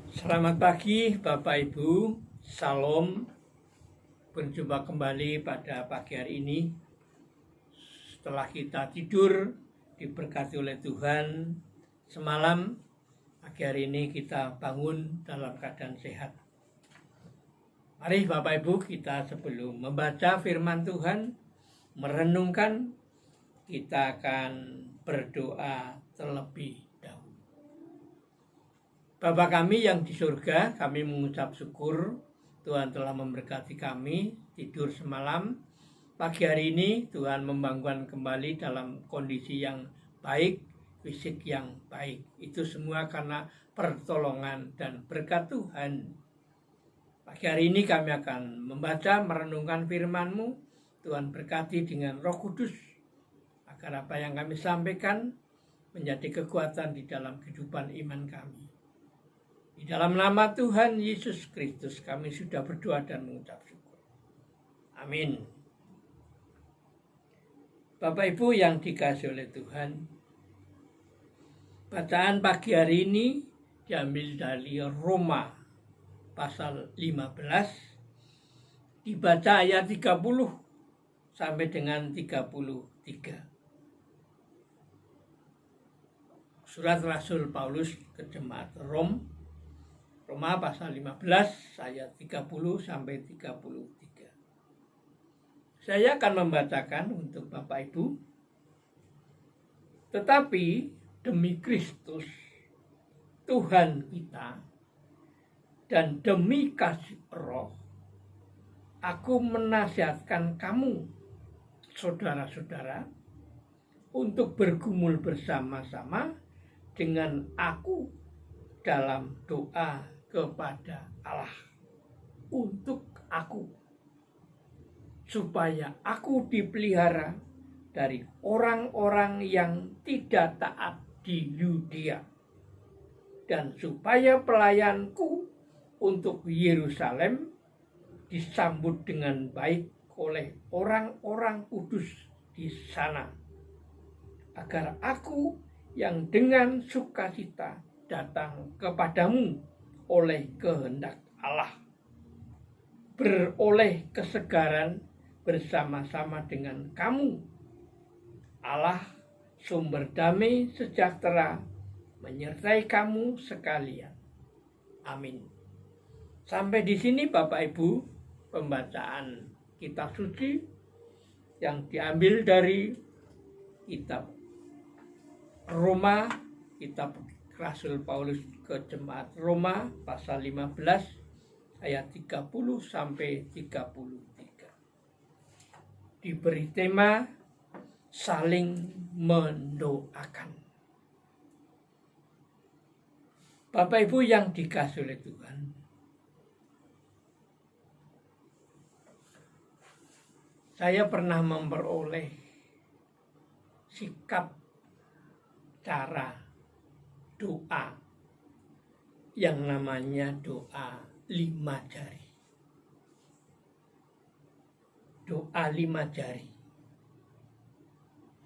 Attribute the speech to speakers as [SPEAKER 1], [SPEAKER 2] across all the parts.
[SPEAKER 1] Selamat pagi Bapak Ibu, Salam. Berjumpa kembali pada pagi hari ini. Setelah kita tidur, diberkati oleh Tuhan semalam, pagi hari ini kita bangun dalam keadaan sehat. Mari Bapak Ibu, kita sebelum membaca firman Tuhan, merenungkan, kita akan berdoa terlebih dahulu. Bapa kami yang di surga, kami mengucap syukur Tuhan telah memberkati kami tidur semalam. Pagi hari ini Tuhan membangunkan kembali dalam kondisi yang baik, fisik yang baik. Itu semua karena pertolongan dan berkat Tuhan. Pagi hari ini kami akan membaca, merenungkan firman-Mu. Tuhan berkati dengan Roh Kudus, agar apa yang kami sampaikan menjadi kekuatan di dalam kehidupan iman kami. Di dalam nama Tuhan Yesus Kristus kami sudah berdoa dan mengucap syukur. Amin. Bapak Ibu yang dikasihi oleh Tuhan, bacaan pagi hari ini diambil dari Roma pasal 15, dibaca ayat 30 sampai dengan 33. Surat Rasul Paulus ke jemaat Roma pasal 15 ayat 30 sampai 33. Saya akan membacakan untuk Bapak Ibu. Tetapi demi Kristus Tuhan kita dan demi kasih Roh, aku menasihatkan kamu, saudara-saudara, untuk bergumul bersama-sama dengan aku dalam doa kepada Allah untuk aku, supaya aku dipelihara dari orang-orang yang tidak taat di Yudea, dan supaya pelayanku untuk Yerusalem disambut dengan baik oleh orang-orang kudus di sana, agar aku yang dengan sukacita datang kepadamu oleh kehendak Allah, beroleh kesegaran bersama-sama dengan kamu. Allah sumber damai sejahtera menyertai kamu sekalian. Amin. Sampai di sini Bapak Ibu pembacaan kitab suci yang diambil dari kitab Roma, kitab Rasul Paulus ke jemaat Roma pasal 15 ayat 30 sampai 33. Diberi tema saling mendoakan. Bapak Ibu yang dikasihi oleh Tuhan, saya pernah memperoleh sikap cara doa yang namanya doa 5 jari. Doa 5 jari.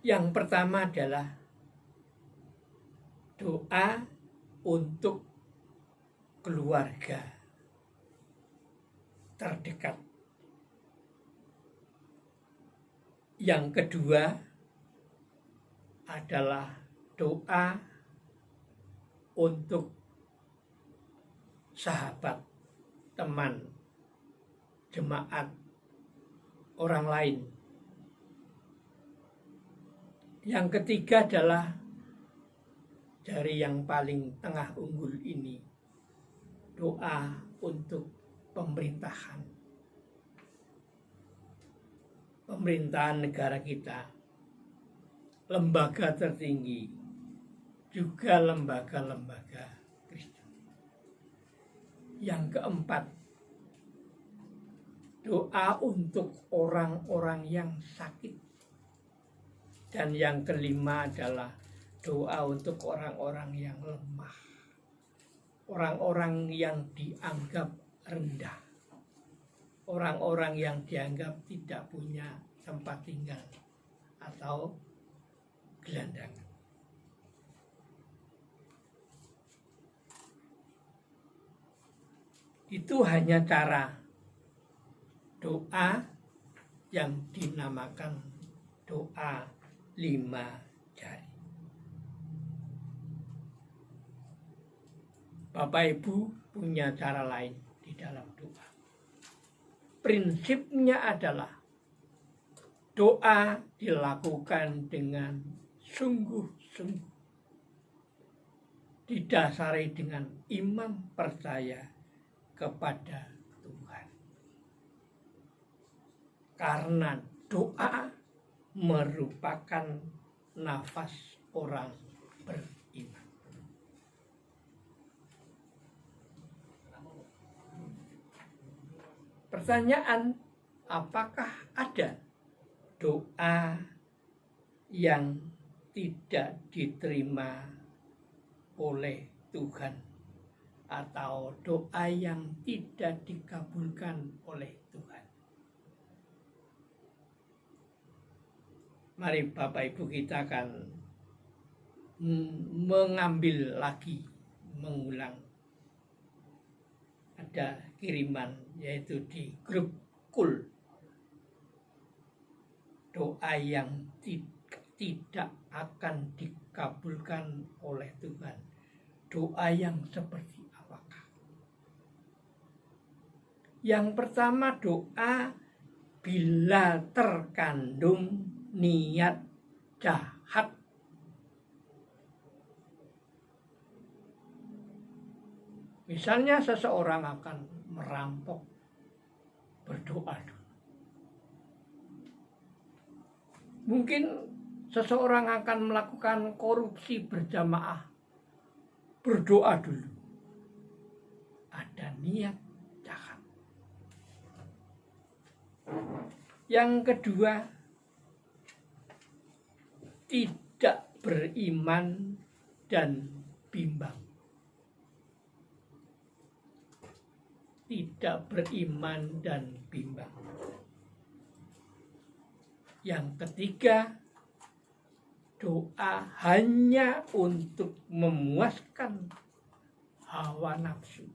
[SPEAKER 1] Yang pertama adalah doa untuk keluarga terdekat. Yang kedua adalah doa untuk sahabat, teman, jemaat, orang lain. Yang ketiga adalah jari yang paling tengah unggul ini, doa untuk pemerintahan negara kita, lembaga tertinggi, juga lembaga-lembaga Kristen. Yang keempat, doa untuk orang-orang yang sakit. Dan yang kelima adalah doa untuk orang-orang yang lemah, orang-orang yang dianggap rendah, orang-orang yang dianggap tidak punya tempat tinggal atau gelandangan. Itu hanya cara doa yang dinamakan doa 5 jari. Bapak Ibu punya cara lain di dalam doa. Prinsipnya adalah doa dilakukan dengan sungguh-sungguh, didasari dengan iman percaya kepada Tuhan. Karena doa merupakan nafas orang beriman. Pertanyaan, apakah ada doa yang tidak diterima oleh Tuhan atau doa yang tidak dikabulkan oleh Tuhan? Mari Bapak Ibu kita akan mengambil lagi, mengulang. Ada kiriman yaitu di grup KUL. Doa yang tidak akan dikabulkan oleh Tuhan. Doa yang seperti apakah? Yang pertama, doa bila terkandung niat jahat. Misalnya seseorang akan merampok, berdoa dulu. Mungkin seseorang akan melakukan korupsi berjamaah, berdoa dulu. Ada niat jahat. Yang kedua, tidak beriman dan bimbang. Tidak beriman dan bimbang. Yang ketiga, doa hanya untuk memuaskan hawa nafsu.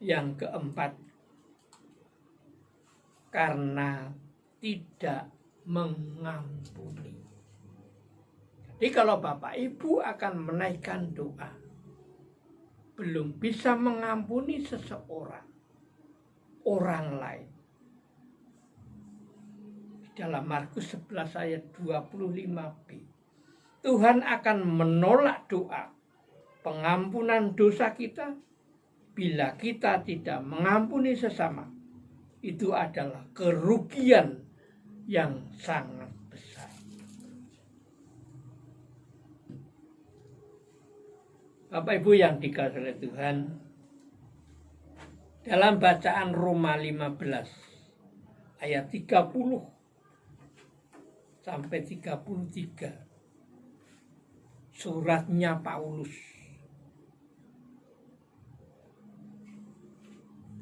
[SPEAKER 1] Yang keempat, karena tidak mengampuni. Jadi kalau Bapak Ibu akan menaikkan doa, belum bisa mengampuni seseorang, orang lain. Dalam Markus 11 ayat 25b, Tuhan akan menolak doa pengampunan dosa kita bila kita tidak mengampuni sesama. Itu adalah kerugian yang sangat besar. Bapak Ibu yang dikasihi oleh Tuhan, dalam bacaan Roma 15 ayat 30 sampai 33, suratnya Paulus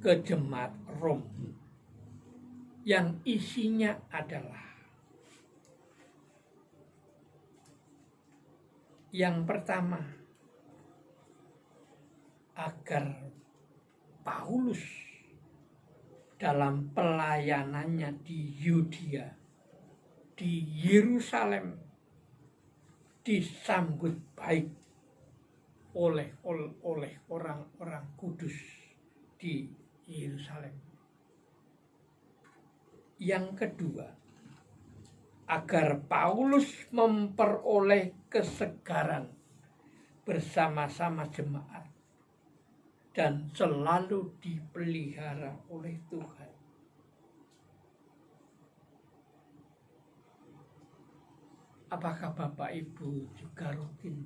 [SPEAKER 1] ke jemaat Rom yang isinya adalah yang pertama, agar Paulus dalam pelayanannya di Yudea, di Yerusalem, disambut baik oleh orang-orang kudus di Yerusalem. Yang kedua, agar Paulus memperoleh kesegaran bersama-sama jemaat dan selalu dipelihara oleh Tuhan. Apakah Bapak Ibu juga rutin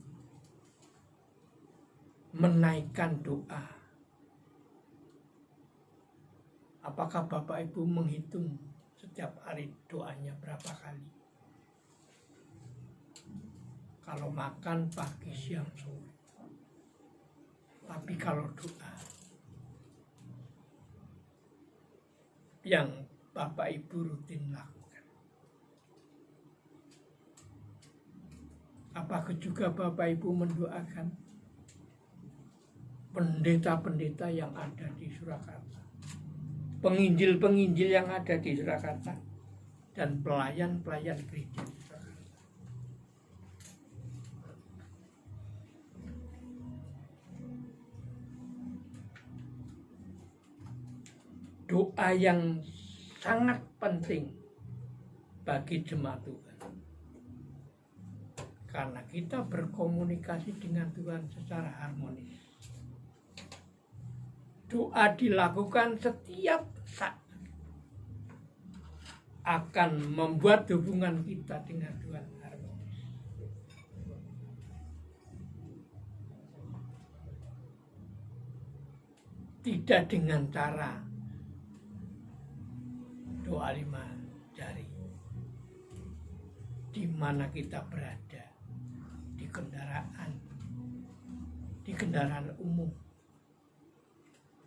[SPEAKER 1] menaikkan doa? Apakah Bapak Ibu menghitung setiap hari doanya berapa kali? Kalau makan pagi, siang, sore. Tapi kalau doa yang Bapak Ibu rutin lakukan. Apakah juga Bapak Ibu mendoakan pendeta-pendeta yang ada di Surakarta, penginjil-penginjil yang ada di Surakarta, dan pelayan-pelayan gereja di Surakarta? Doa yang sangat penting bagi jemaat Tuhan, karena kita berkomunikasi dengan Tuhan secara harmonis. Doa dilakukan setiap saat akan membuat hubungan kita dengan Tuhan harmonis. Tidak dengan cara doa 5 jari. Di mana kita berada, di kendaraan umum,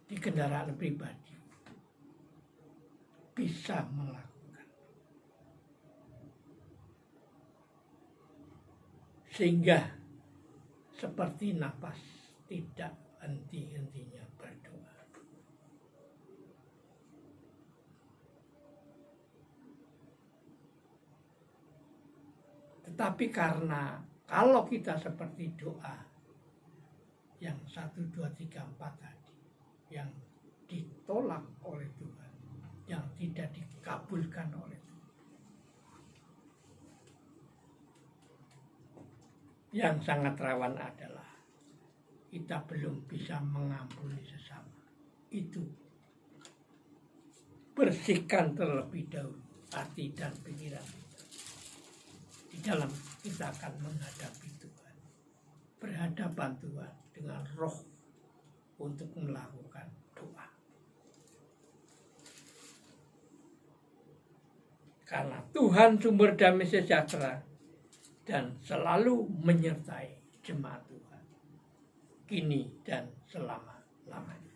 [SPEAKER 1] di kendaraan pribadi, bisa melakukan. Sehingga seperti nafas, tidak henti-hentinya berdoa. Tetapi karena kalau kita seperti doa yang 1, 2, 3, 4 tadi, yang ditolak oleh Tuhan, yang tidak dikabulkan oleh Tuhan, yang sangat rawan adalah kita belum bisa mengampuni sesama. Itu bersihkan terlebih dahulu hati dan pikiran kita. Di dalam kita akan menghadapi Tuhan, berhadapan Tuhan dengan roh untuk melakukan doa. Karena Tuhan sumber damai sejahtera dan selalu menyertai jemaat Tuhan, kini dan selama-lamanya.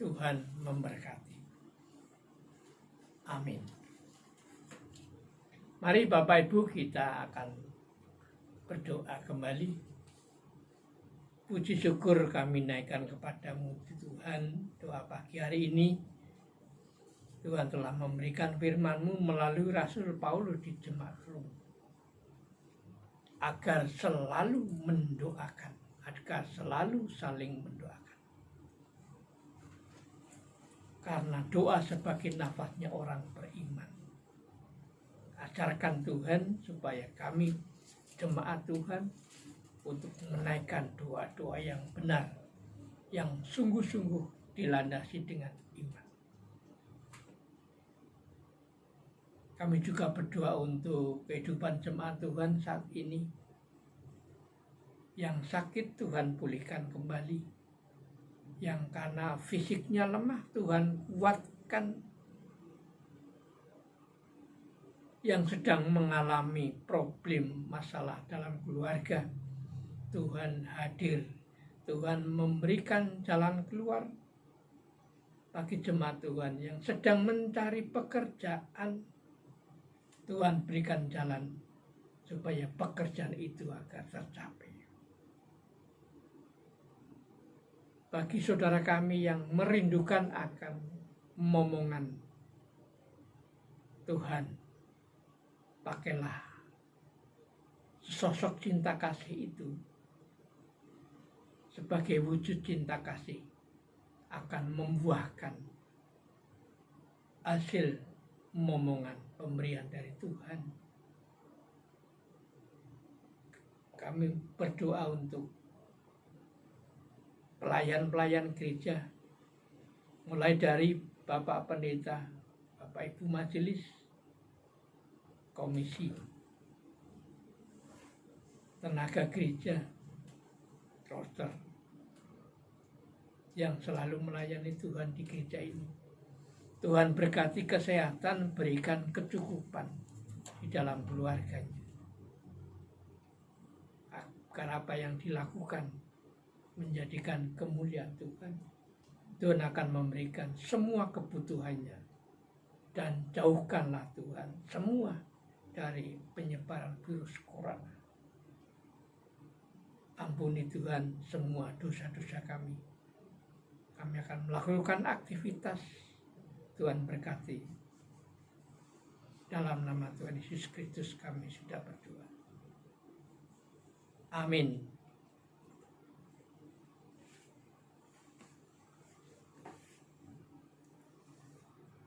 [SPEAKER 1] Tuhan memberkati. Amin. Mari Bapak Ibu, kita akan berdoa kembali. Puji syukur kami naikkan kepadamu Tuhan. Doa pagi hari ini, Tuhan telah memberikan firman-Mu melalui Rasul Paulus di jemaat Rom, agar selalu mendoakan, agar selalu saling mendoakan. Karena doa sebagai nafasnya orang beriman. Ajarkan Tuhan supaya kami jemaat Tuhan untuk menaikkan doa-doa yang benar, yang sungguh-sungguh dilandasi dengan iman. Kami juga berdoa untuk kehidupan jemaat Tuhan saat ini. Yang sakit Tuhan pulihkan kembali. Yang karena fisiknya lemah Tuhan kuatkan. Yang sedang mengalami problem masalah dalam keluarga, Tuhan hadir. Tuhan memberikan jalan keluar bagi jemaat Tuhan yang sedang mencari pekerjaan. Tuhan berikan jalan supaya pekerjaan itu agar tercapai. Bagi saudara kami yang merindukan akan momongan Tuhan, pakailah sosok cinta kasih itu sebagai wujud cinta kasih, akan membuahkan hasil momongan pemberian dari Tuhan. Kami berdoa untuk pelayan-pelayan gereja, mulai dari Bapak Pendeta, Bapak Ibu Majelis, komisi, tenaga gereja, roster, yang selalu melayani Tuhan di gereja ini. Tuhan berkati kesehatan, berikan kecukupan di dalam keluarganya. Agar apa yang dilakukan menjadikan kemuliaan Tuhan. Tuhan akan memberikan semua kebutuhannya. Dan jauhkanlah Tuhan semua dari penyebaran virus corona. Ampuni Tuhan semua dosa-dosa kami. Kami akan melakukan aktivitas. Tuhan berkati. Dalam nama Tuhan Yesus Kristus kami sudah berdoa. Amin.